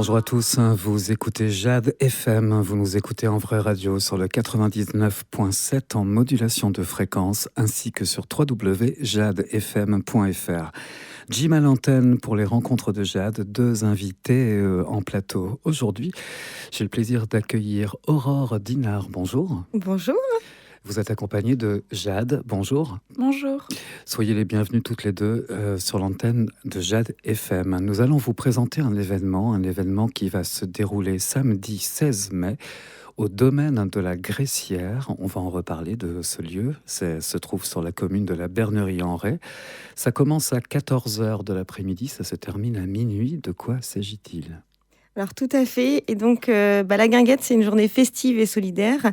Bonjour à tous, vous écoutez Jade FM, vous nous écoutez en vraie radio sur le 99.7 en modulation de fréquence ainsi que sur www.jadefm.fr. Jim à l'antenne pour les rencontres de Jade, deux invités en plateau. Aujourd'hui, j'ai le plaisir d'accueillir Aurore Dinard. Bonjour. Bonjour. Vous êtes accompagnée de Jade. Bonjour. Bonjour. Soyez les bienvenus toutes les deux sur l'antenne de Jade FM. Nous allons vous présenter un événement qui va se dérouler samedi 16 mai au domaine de la Gressière. On va en reparler de ce lieu. Ça se trouve sur la commune de la Bernerie-en-Retz. Ça commence à 14h de l'après-midi, ça se termine à minuit. De quoi s'agit-il ? Alors tout à fait. Et donc la guinguette, c'est une journée festive et solidaire.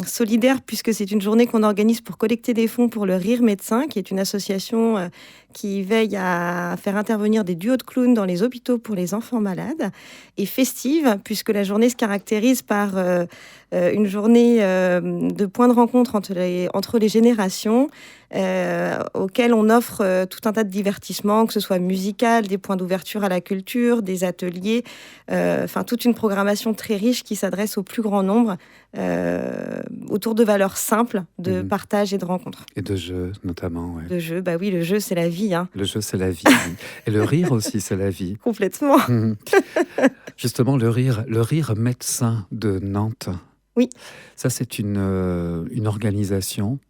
Solidaire puisque c'est une journée qu'on organise pour collecter des fonds pour le Rire Médecin, qui est une association qui veille à faire intervenir des duos de clowns dans les hôpitaux pour les enfants malades, et festive puisque la journée se caractérise par une journée de point de rencontre entre les générations, auquel on offre tout un tas de divertissements, que ce soit musical, des points d'ouverture à la culture, des ateliers, toute une programmation très riche qui s'adresse au plus grand nombre, autour de valeurs simples de partage et de rencontre. Et de jeux notamment. Ouais. De jeux, oui, le jeu c'est la vie. Hein. Le jeu c'est la vie. Et le rire aussi c'est la vie. Complètement. Justement, le rire médecin de Nantes. Oui. Ça c'est une organisation.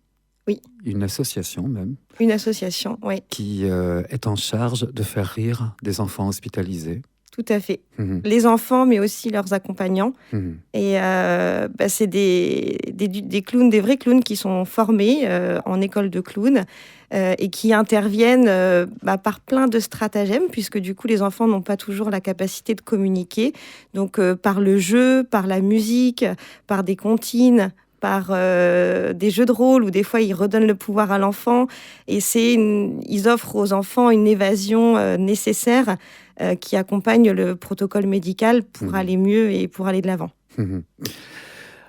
Oui. Une association même. Une association, oui. Qui est en charge de faire rire des enfants hospitalisés. Tout à fait. Les enfants, mais aussi leurs accompagnants. Et c'est des clowns, des vrais clowns qui sont formés en école de clowns et qui interviennent par plein de stratagèmes, puisque du coup, les enfants n'ont pas toujours la capacité de communiquer. Donc, par le jeu, par la musique, par des comptines, par des jeux de rôle où des fois ils redonnent le pouvoir à l'enfant, et ils offrent aux enfants une évasion nécessaire qui accompagne le protocole médical pour aller mieux et pour aller de l'avant.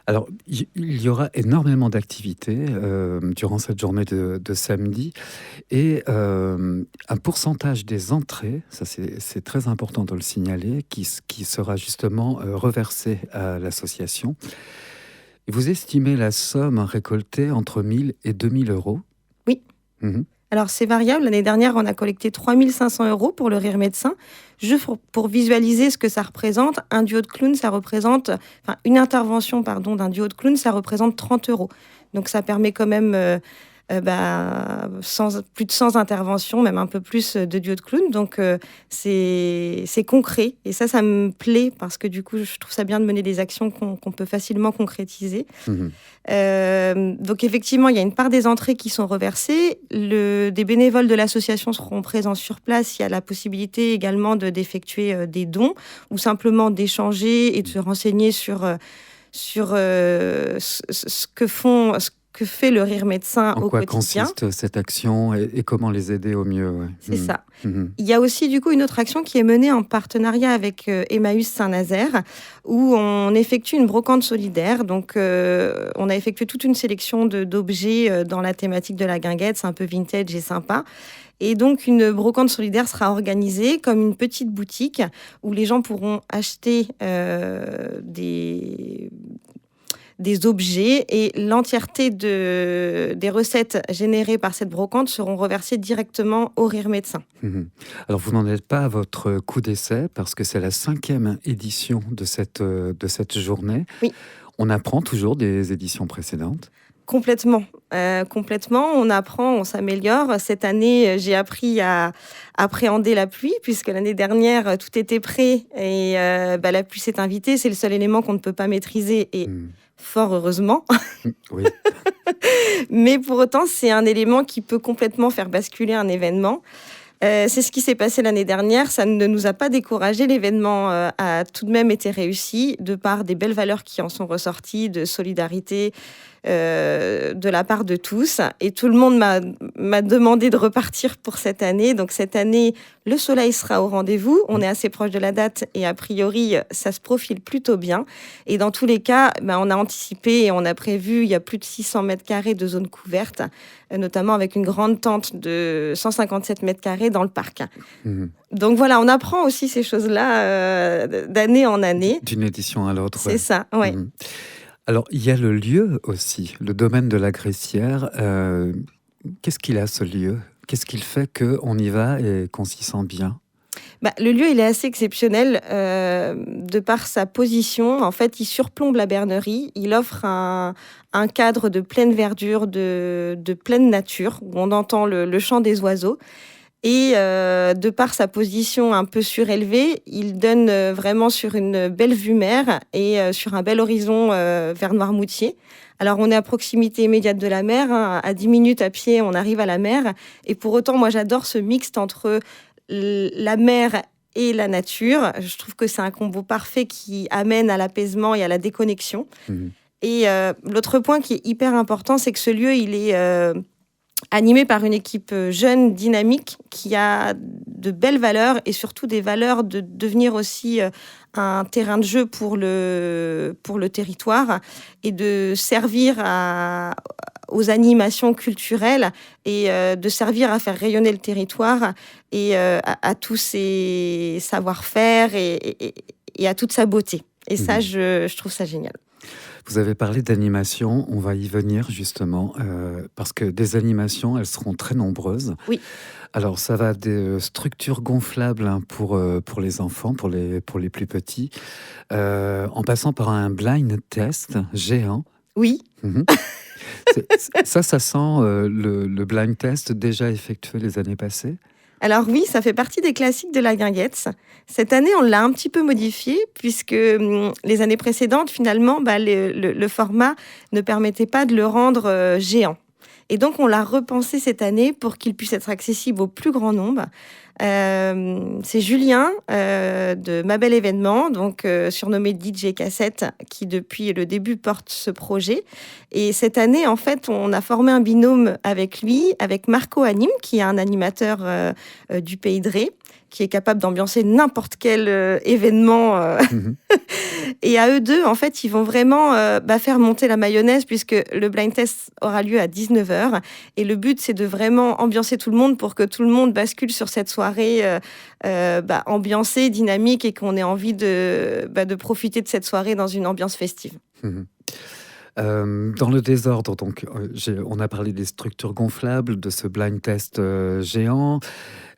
Alors, il y aura énormément d'activités durant cette journée de samedi, et un pourcentage des entrées, ça c'est très important de le signaler, qui sera justement reversé à l'association. Vous estimez la somme récoltée entre 1 000 et 2 000 euros ? Oui. Alors, c'est variable. L'année dernière, on a collecté 3 500 euros pour le Rire Médecin. Juste pour visualiser ce que ça représente, un duo de clown, ça représente... une intervention, d'un duo de clown, ça représente 30 euros. Donc, ça permet quand même... plus de 100 interventions, même un peu plus de duos de clown. Donc, c'est concret. Et ça me plaît parce que du coup, je trouve ça bien de mener des actions qu'on peut facilement concrétiser. Donc, effectivement, il y a une part des entrées qui sont reversées. Des bénévoles de l'association seront présents sur place. Il y a la possibilité également d'effectuer des dons ou simplement d'échanger et de se renseigner sur ce que fait le Rire Médecin au quotidien. En quoi consiste cette action et comment les aider au mieux, ouais. C'est ça. Il y a aussi du coup une autre action qui est menée en partenariat avec Emmaüs Saint-Nazaire, où on effectue une brocante solidaire. Donc on a effectué toute une sélection d'objets dans la thématique de la guinguette, c'est un peu vintage et sympa. Et donc, une brocante solidaire sera organisée comme une petite boutique où les gens pourront acheter des objets, et l'entièreté des recettes générées par cette brocante seront reversées directement au Rire Médecin. Alors, vous n'en êtes pas à votre coup d'essai, parce que c'est la 5e édition de cette journée. Oui. On apprend toujours des éditions précédentes ? Complètement. On apprend, on s'améliore. Cette année, j'ai appris à appréhender la pluie, puisque l'année dernière, tout était prêt et la pluie s'est invitée. C'est le seul élément qu'on ne peut pas maîtriser, et fort heureusement. Oui. Mais pour autant, c'est un élément qui peut complètement faire basculer un événement. C'est ce qui s'est passé l'année dernière. Ça ne nous a pas découragé. L'événement a tout de même été réussi, de par des belles valeurs qui en sont ressorties, de solidarité, de la part de tous. Et tout le monde m'a demandé de repartir pour cette année. Donc cette année, le soleil sera au rendez-vous. On est assez proche de la date et a priori, ça se profile plutôt bien. Et dans tous les cas, on a anticipé et on a prévu, il y a plus de 600 mètres carrés de zones couvertes, notamment avec une grande tente de 157 mètres carrés dans le parc. Donc voilà, on apprend aussi ces choses-là d'année en année. D'une édition à l'autre. C'est ça, oui. Alors, il y a le lieu aussi, le domaine de la Gressière. Qu'est-ce qu'il a, ce lieu ? Qu'est-ce qu'il fait qu'on y va et qu'on s'y sent bien ? Le lieu, il est assez exceptionnel de par sa position. En fait, il surplombe la Bernerie. Il offre un cadre de pleine verdure, de pleine nature, où on entend le chant des oiseaux. Et de par sa position un peu surélevée, il donne vraiment sur une belle vue mer et sur un bel horizon vers Noirmoutier. Alors, on est à proximité immédiate de la mer, hein, à 10 minutes à pied, on arrive à la mer. Et pour autant, moi, j'adore ce mixte entre la mer et la nature. Je trouve que c'est un combo parfait qui amène à l'apaisement et à la déconnexion. Et l'autre point qui est hyper important, c'est que ce lieu, il est animé par une équipe jeune, dynamique, qui a de belles valeurs et surtout des valeurs de devenir aussi un terrain de jeu pour le territoire et de servir aux animations culturelles et de servir à faire rayonner le territoire et à tous ses savoir-faire et à toute sa beauté. Et ça, je trouve ça génial. Vous avez parlé d'animation, on va y venir justement, parce que des animations, elles seront très nombreuses. Oui. Alors, ça va des structures gonflables pour les enfants, pour les plus petits, en passant par un blind test géant. Oui. Ça sent le blind test déjà effectué les années passées ? Alors oui, ça fait partie des classiques de la guinguette. Cette année, on l'a un petit peu modifié puisque les années précédentes, finalement, le format ne permettait pas de le rendre géant. Et donc, on l'a repensé cette année pour qu'il puisse être accessible au plus grand nombre. C'est Julien de Ma Belle Événement, donc surnommé DJ Cassette, qui depuis le début porte ce projet. Et cette année, en fait, on a formé un binôme avec lui, avec Marco Anime, qui est un animateur du Pays de Ré, qui est capable d'ambiancer n'importe quel événement. Et à eux deux, en fait, ils vont vraiment faire monter la mayonnaise puisque le blind test aura lieu à 19h. Et le but, c'est de vraiment ambiancer tout le monde pour que tout le monde bascule sur cette soirée ambiancée, dynamique et qu'on ait envie de profiter de cette soirée dans une ambiance festive. Dans le désordre, donc, on a parlé des structures gonflables, de ce blind test géant.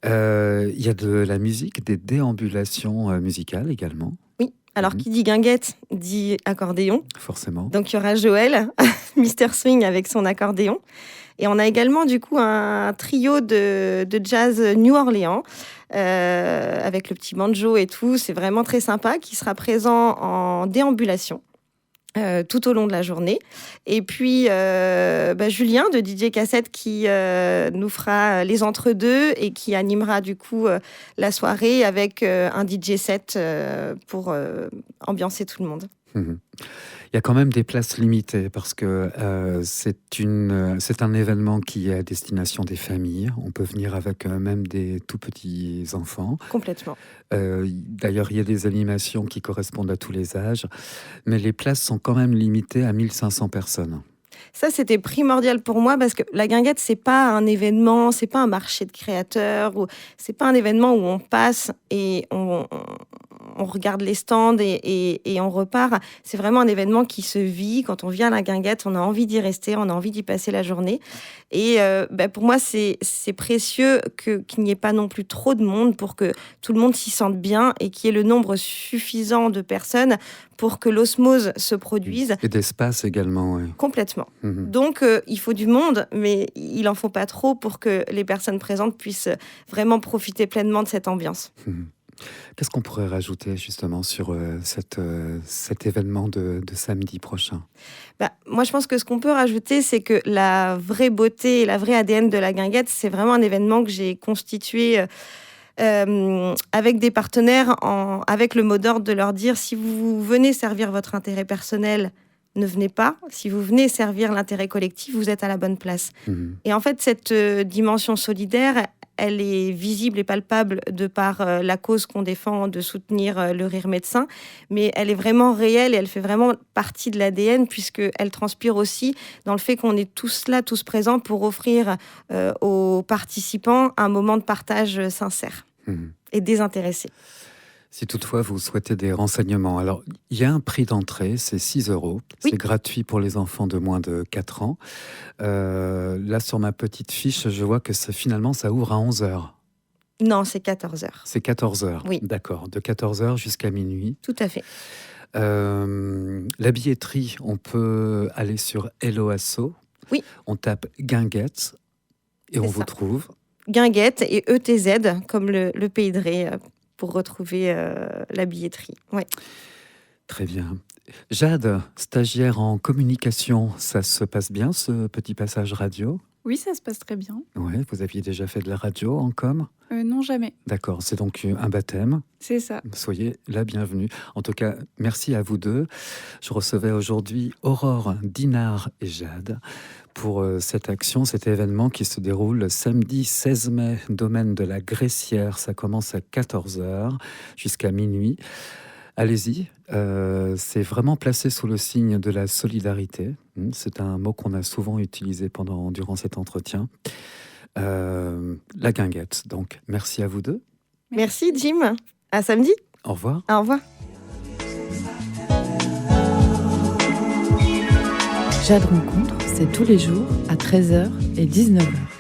Il y a de la musique, des déambulations musicales également. Oui, alors qui dit guinguette dit accordéon. Forcément. Donc il y aura Joël, Mr Swing avec son accordéon. Et on a également du coup un trio de jazz New Orleans avec le petit banjo et tout. C'est vraiment très sympa, qui sera présent en déambulation. Tout au long de la journée. Et puis, Julien de DJ Cassette qui nous fera les entre-deux et qui animera du coup la soirée avec un DJ set pour ambiancer tout le monde. Il y a quand même des places limitées parce que c'est un événement qui est à destination des familles. On peut venir avec même des tout petits enfants. Complètement. D'ailleurs, il y a des animations qui correspondent à tous les âges, mais les places sont quand même limitées à 1500 personnes. Ça, c'était primordial pour moi parce que la guinguette, c'est pas un événement, c'est pas un marché de créateurs, ou c'est pas un événement où on passe et on regarde les stands et on repart. C'est vraiment un événement qui se vit. Quand on vient à la guinguette, on a envie d'y rester, on a envie d'y passer la journée. Et pour moi, c'est précieux qu'il n'y ait pas non plus trop de monde pour que tout le monde s'y sente bien et qu'il y ait le nombre suffisant de personnes pour que l'osmose se produise. Et d'espace également, oui. Complètement. Donc, il faut du monde, mais il n'en faut pas trop pour que les personnes présentes puissent vraiment profiter pleinement de cette ambiance. Qu'est-ce qu'on pourrait rajouter justement sur cet événement de samedi prochain ? Moi, je pense que ce qu'on peut rajouter, c'est que la vraie beauté et la vraie ADN de la guinguette, c'est vraiment un événement que j'ai constitué avec des partenaires, avec le mot d'ordre de leur dire, si vous venez servir votre intérêt personnel, ne venez pas. Si vous venez servir l'intérêt collectif, vous êtes à la bonne place. Et en fait, cette dimension solidaire, elle est visible et palpable de par la cause qu'on défend de soutenir le rire médecin, mais elle est vraiment réelle et elle fait vraiment partie de l'ADN puisqu'elle transpire aussi dans le fait qu'on est tous là, tous présents pour offrir aux participants un moment de partage sincère et désintéressé. Si toutefois vous souhaitez des renseignements, alors il y a un prix d'entrée, c'est 6 €. Oui. C'est gratuit pour les enfants de moins de 4 ans. Là, sur ma petite fiche, je vois que finalement, ça ouvre à 11 h. Non, c'est 14 h. C'est 14 h. Oui. D'accord, de 14 h jusqu'à minuit. Tout à fait. La billetterie, on peut aller sur Hello Asso. Oui. On tape Guinguette et on vous trouve. Guinguette et ETZ, comme le pays de Ré, pour retrouver la billetterie. Ouais. Très bien. Jade, stagiaire en communication, ça se passe bien ce petit passage radio ? Oui, ça se passe très bien. Ouais, vous aviez déjà fait de la radio en com ? Non, jamais. D'accord, c'est donc un baptême. C'est ça. Soyez la bienvenue. En tout cas, merci à vous deux. Je recevais aujourd'hui Aurore, Dinard et Jade pour cette action, cet événement qui se déroule samedi 16 mai, domaine de la Gressière. Ça commence à 14 h jusqu'à minuit. Allez-y, c'est vraiment placé sous le signe de la solidarité. C'est un mot qu'on a souvent utilisé durant cet entretien. La guinguette, donc merci à vous deux. Merci Jim, à samedi. Au revoir. Au revoir. Jade Rencontre, c'est tous les jours à 13 h et 19 h.